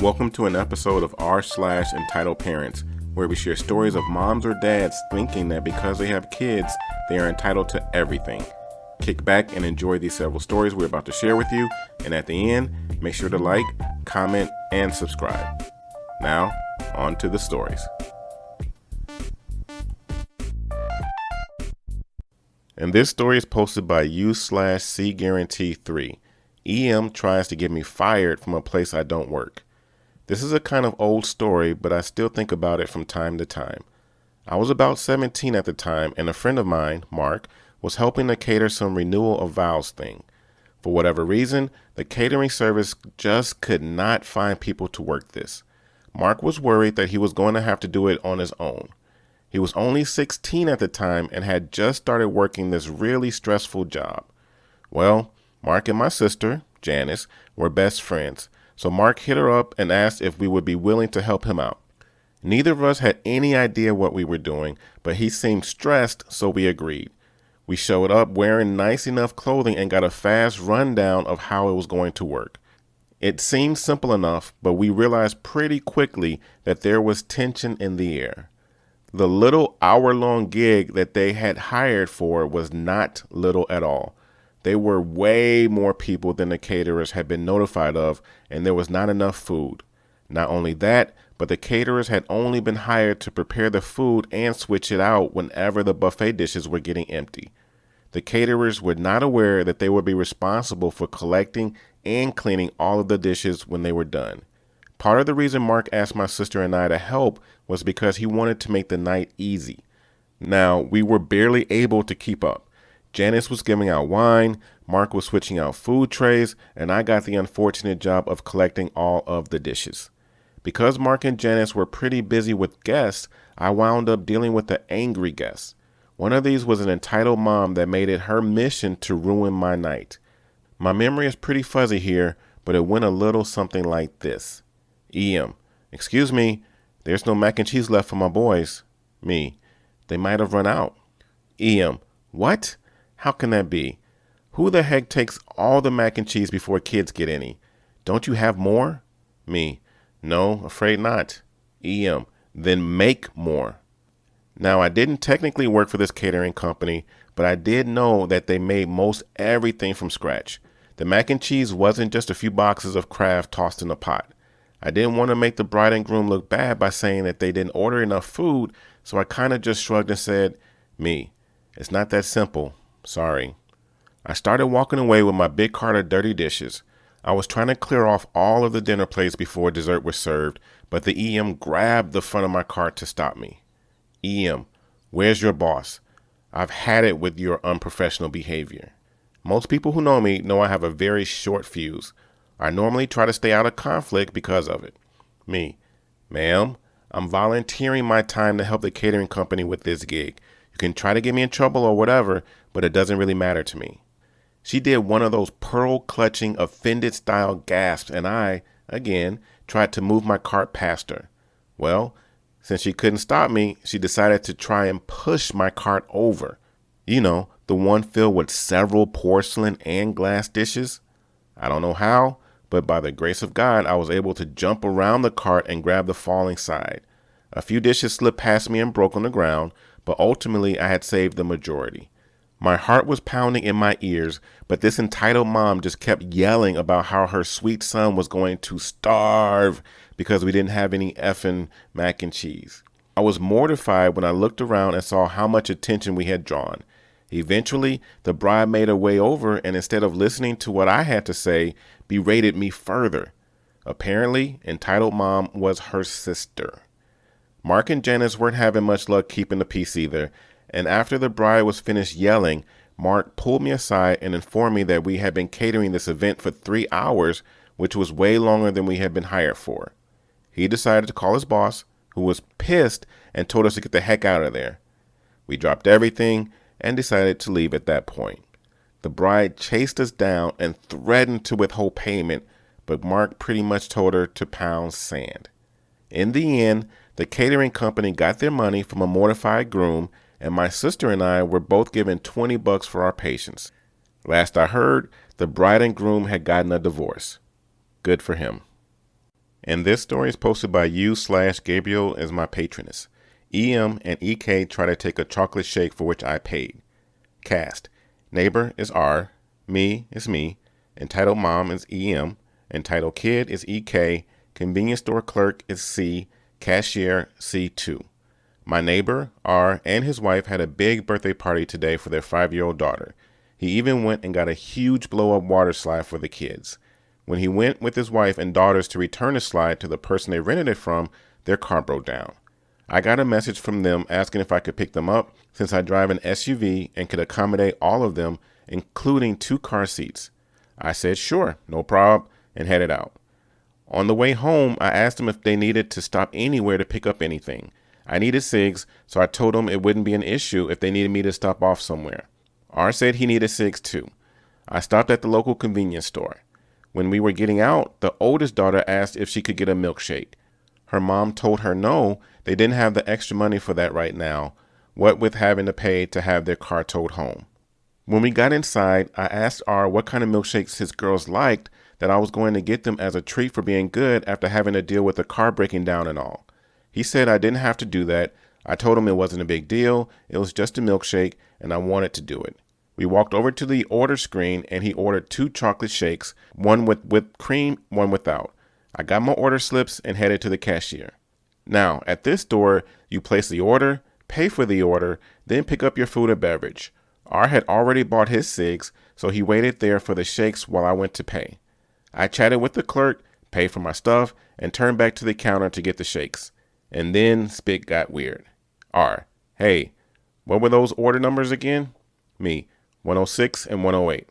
Welcome to an episode of r/slash Entitled Parents, where we share stories of moms or dads thinking that because they have kids, they are entitled to everything. Kick back and enjoy these several stories we're about to share with you, and at the end, make sure to like, comment, and subscribe. Now, on to the stories. And this story is posted by U/C-Guarantee3. EM tries to get me fired from a place I don't work. This is a kind of old story, but I still think about it from time to time. I was about 17 at the time, and a friend of mine, Mark, was helping to cater some renewal of vows thing. For whatever reason, the catering service just could not find people to work this. Mark was worried that he was going to have to do it on his own. He was only 16 at the time and had just started working this really stressful job. Well, Mark and my sister, Janice, were best friends, so Mark hit her up and asked if we would be willing to help him out. Neither of us had any idea what we were doing, but he seemed stressed, so we agreed. We showed up wearing nice enough clothing and got a fast rundown of how it was going to work. It seemed simple enough, but we realized pretty quickly that there was tension in the air. The little hour-long gig that they had hired for was not little at all. There were way more people than the caterers had been notified of, and there was not enough food. Not only that, but the caterers had only been hired to prepare the food and switch it out whenever the buffet dishes were getting empty. The caterers were not aware that they would be responsible for collecting and cleaning all of the dishes when they were done. Part of the reason Mark asked my sister and I to help was because he wanted to make the night easy. Now, we were barely able to keep up. Janice was giving out wine, Mark was switching out food trays, and I got the unfortunate job of collecting all of the dishes. Because Mark and Janice were pretty busy with guests, I wound up dealing with the angry guests. One of these was an entitled mom that made it her mission to ruin my night. My memory is pretty fuzzy here, but it went a little something like this. EM, excuse me, there's no mac and cheese left for my boys. Me, they might have run out. EM, what? How can that be? Who the heck takes all the mac and cheese before kids get any? Don't you have more? Me, no, afraid not. EM, then make more. Now, I didn't technically work for this catering company, but I did know that they made most everything from scratch. The mac and cheese wasn't just a few boxes of Kraft tossed in a pot. I didn't want to make the bride and groom look bad by saying that they didn't order enough food, so I kind of just shrugged and said, me, it's not that simple. Sorry. I started walking away with my big cart of dirty dishes. I was trying to clear off all of the dinner plates before dessert was served, but the EM grabbed the front of my cart to stop me. EM, where's your boss? I've had it with your unprofessional behavior. Most people who know me know I have a very short fuse. I normally try to stay out of conflict because of it. Me, ma'am, I'm volunteering my time to help the catering company with this gig. You can try to get me in trouble or whatever, but it doesn't really matter to me. She did one of those pearl-clutching, offended-style gasps, and I, again, tried to move my cart past her. Well, since she couldn't stop me, she decided to try and push my cart over. You know, the one filled with several porcelain and glass dishes. I don't know how, but by the grace of God, I was able to jump around the cart and grab the falling side. A few dishes slipped past me and broke on the ground, but ultimately I had saved the majority. My heart was pounding in my ears, but this entitled mom just kept yelling about how her sweet son was going to starve because we didn't have any effing mac and cheese. I was mortified when I looked around and saw how much attention we had drawn. Eventually, the bride made her way over and instead of listening to what I had to say, berated me further. Apparently, entitled mom was her sister. Mark and Janice weren't having much luck keeping the peace either, and after the bride was finished yelling, Mark pulled me aside and informed me that we had been catering this event for 3 hours, which was way longer than we had been hired for. He decided to call his boss, who was pissed, and told us to get the heck out of there. We dropped everything and decided to leave at that point. The bride chased us down and threatened to withhold payment, but Mark pretty much told her to pound sand. In the end, the catering company got their money from a mortified groom, and my sister and I were both given $20 for our patience. Last I heard, the bride and groom had gotten a divorce. Good for him. And this story is posted by u/Gabriel as my patroness. EM and EK try to take a chocolate shake for which I paid. Cast. Neighbor is R. Me is me. Entitled mom is EM. Entitled kid is EK. Convenience store clerk is C. Cashier C2. My neighbor, R, and his wife had a big birthday party today for their 5-year-old daughter. He even went and got a huge blow-up water slide for the kids. When he went with his wife and daughters to return the slide to the person they rented it from, their car broke down. I got a message from them asking if I could pick them up since I drive an SUV and could accommodate all of them, including 2 car seats. I said sure, no problem, and headed out. On the way home, I asked them if they needed to stop anywhere to pick up anything. I needed cigs, so I told them it wouldn't be an issue if they needed me to stop off somewhere. R said he needed cigs too. I stopped at the local convenience store. When we were getting out, the oldest daughter asked if she could get a milkshake. Her mom told her no, they didn't have the extra money for that right now, what with having to pay to have their car towed home. When we got inside, I asked R what kind of milkshakes his girls liked, that I was going to get them as a treat for being good after having to deal with the car breaking down and all. He said I didn't have to do that. I told him it wasn't a big deal, it was just a milkshake, and I wanted to do it. We walked over to the order screen and he ordered 2 chocolate shakes, one with whipped cream, one without. I got my order slips and headed to the cashier. Now, at this store, you place the order, pay for the order, then pick up your food or beverage. R had already bought his cigs, so he waited there for the shakes while I went to pay. I chatted with the clerk, paid for my stuff, and turned back to the counter to get the shakes. And then spit got weird. R. Hey, what were those order numbers again? Me. 106 and 108.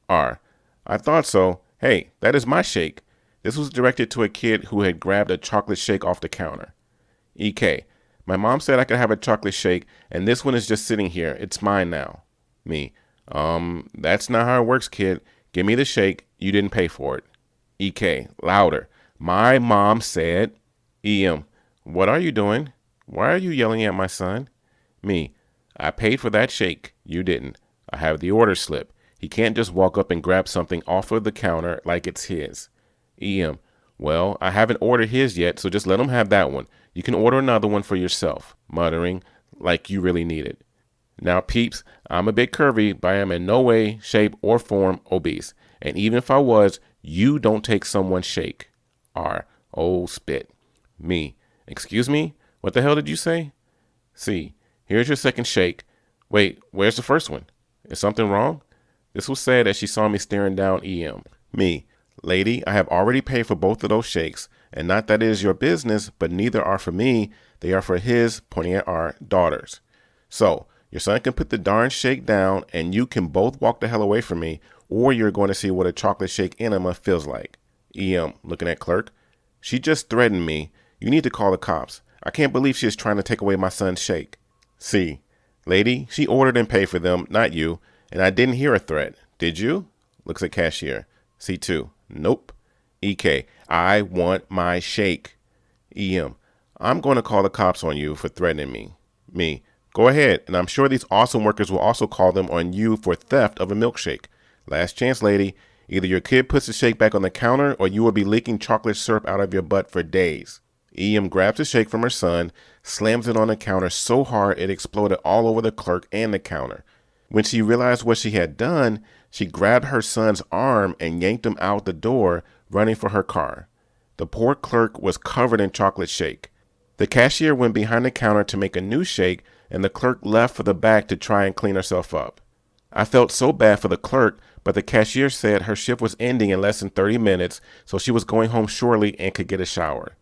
R. I thought so. Hey, that is my shake. This was directed to a kid who had grabbed a chocolate shake off the counter. EK. My mom said I could have a chocolate shake, and this one is just sitting here. It's mine now. Me. That's not how it works, kid. Give me the shake. You didn't pay for it. EK. Louder. My mom said. EM. What are you doing? Why are you yelling at my son? Me. I paid for that shake. You didn't. I have the order slip. He can't just walk up and grab something off of the counter like it's his. EM. Well, I haven't ordered his yet, so just let him have that one. You can order another one for yourself. Muttering, like you really need it. Now, peeps, I'm a bit curvy, but I am in no way, shape, or form obese. And even if I was, you don't take someone's shake. R. Oh, spit. Me. Excuse me? What the hell did you say? C. Here's your second shake. Wait, where's the first one? Is something wrong? This was said as she saw me staring down EM. Me. Lady, I have already paid for both of those shakes, and not that it is your business, but neither are for me. They are for his, pointing at our, daughters. So, your son can put the darn shake down, and you can both walk the hell away from me, or you're going to see what a chocolate shake enema feels like. EM, looking at clerk. She just threatened me. You need to call the cops. I can't believe she is trying to take away my son's shake. C. Lady, she ordered and paid for them, not you, and I didn't hear a threat. Did you? Looks at cashier. C2. Nope. EK. I want my shake. EM. I'm going to call the cops on you for threatening me. Me. Go ahead, and I'm sure these awesome workers will also call them on you for theft of a milkshake. Last chance, lady. Either your kid puts the shake back on the counter or you will be leaking chocolate syrup out of your butt for days. EM grabs the shake from her son, slams it on the counter so hard it exploded all over the clerk and the counter. When she realized what she had done, she grabbed her son's arm and yanked him out the door, running for her car. The poor clerk was covered in chocolate shake. The cashier went behind the counter to make a new shake, and the clerk left for the back to try and clean herself up. I felt so bad for the clerk, but the cashier said her shift was ending in less than 30 minutes, so she was going home shortly and could get a shower.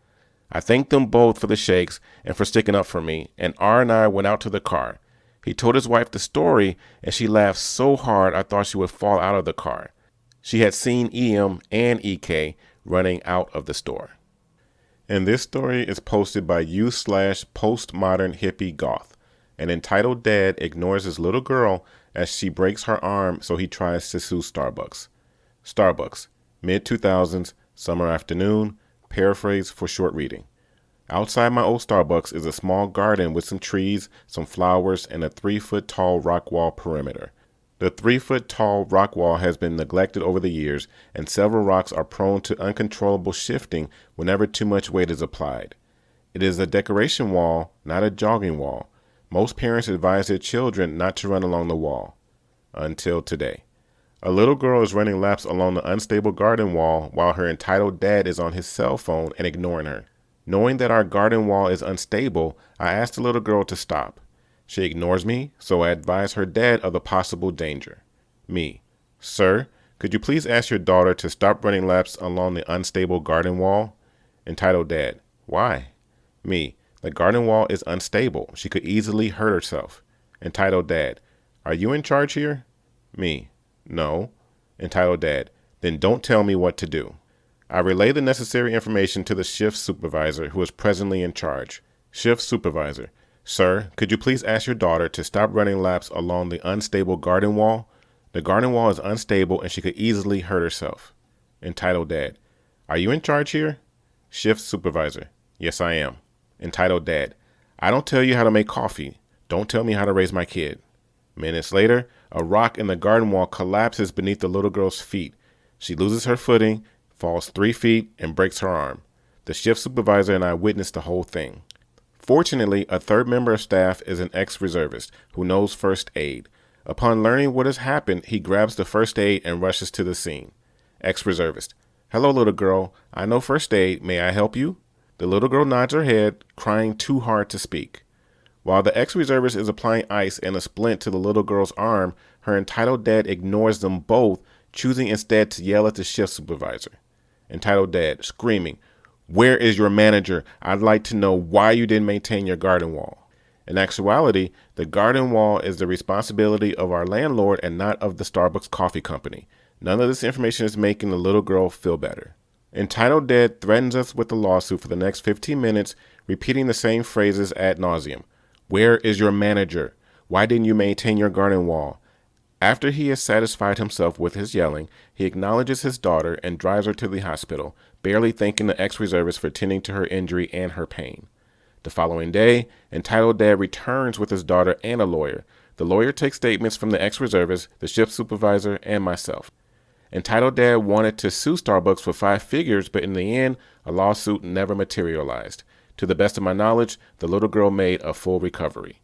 I thanked them both for the shakes and for sticking up for me, and R and I went out to the car. He told his wife the story, and she laughed so hard I thought she would fall out of the car. She had seen EM and EK running out of the store. And this story is posted by u/postmodern hippie goth. An entitled dad ignores his little girl as she breaks her arm, so he tries to sue Starbucks. Starbucks, mid-2000s, summer afternoon, paraphrase for short reading. Outside my old Starbucks is a small garden with some trees, some flowers, and a 3-foot tall rock wall perimeter. The 3-foot tall rock wall has been neglected over the years, and several rocks are prone to uncontrollable shifting whenever too much weight is applied. It is a decoration wall, not a jogging wall. Most parents advise their children not to run along the wall. Until today. A little girl is running laps along the unstable garden wall while her entitled dad is on his cell phone and ignoring her. Knowing that our garden wall is unstable, I asked the little girl to stop. She ignores me, so I advise her dad of the possible danger. Me: Sir, could you please ask your daughter to stop running laps along the unstable garden wall? Entitled dad: Why? Me: The garden wall is unstable. She could easily hurt herself. Entitled dad: Are you in charge here? Me: No. Entitled dad: Then don't tell me what to do. I relay the necessary information to the shift supervisor who is presently in charge. Shift supervisor: Sir, could you please ask your daughter to stop running laps along the unstable garden wall? The garden wall is unstable and she could easily hurt herself. Entitled dad: Are you in charge here? Shift supervisor: Yes, I am. Entitled dad: I don't tell you how to make coffee. Don't tell me how to raise my kid. Minutes later, a rock in the garden wall collapses beneath the little girl's feet. She loses her footing, falls 3 feet, and breaks her arm. The shift supervisor and I witnessed the whole thing. Fortunately, a third member of staff is an ex-reservist who knows first aid. Upon learning what has happened, he grabs the first aid and rushes to the scene. Ex-reservist: Hello, little girl. I know first aid. May I help you? The little girl nods her head, crying too hard to speak. While the ex-reservist is applying ice and a splint to the little girl's arm, her entitled dad ignores them both, choosing instead to yell at the shift supervisor. Entitled dad, screaming: Where is your manager? I'd like to know why you didn't maintain your garden wall. In actuality, the garden wall is the responsibility of our landlord and not of the Starbucks coffee company. None of this information is making the little girl feel better. Entitled dad threatens us with a lawsuit for the next 15 minutes, repeating the same phrases ad nauseum. Where is your manager? Why didn't you maintain your garden wall? After he has satisfied himself with his yelling, he acknowledges his daughter and drives her to the hospital, barely thanking the ex-reservist for tending to her injury and her pain. The following day, entitled dad returns with his daughter and a lawyer. The lawyer takes statements from the ex-reservist, the shift supervisor, and myself. Entitled dad wanted to sue Starbucks for 5 figures, but in the end, a lawsuit never materialized. To the best of my knowledge, the little girl made a full recovery.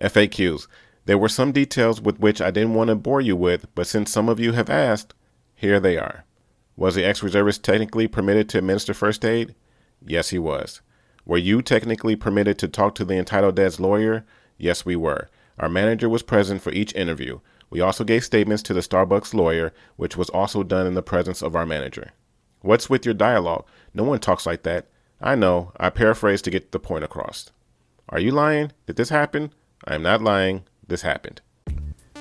FAQs. There were some details with which I didn't want to bore you with, but since some of you have asked, here they are. Was the ex-reservist technically permitted to administer first aid? Yes, he was. Were you technically permitted to talk to the entitled dad's lawyer? Yes, we were. Our manager was present for each interview. We also gave statements to the Starbucks lawyer, which was also done in the presence of our manager. What's with your dialogue? No one talks like that. I know. I paraphrased to get the point across. Are you lying? Did this happen? I am not lying. This happened.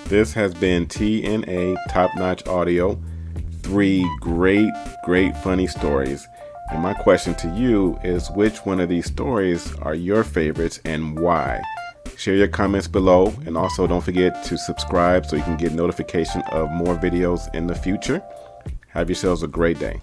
This has been TNA Top-Notch Audio. 3 great funny stories. And my question to you is, which one of these stories are your favorites and why? Share your comments below, and also don't forget to subscribe so you can get notification of more videos in the future. Have yourselves a great day.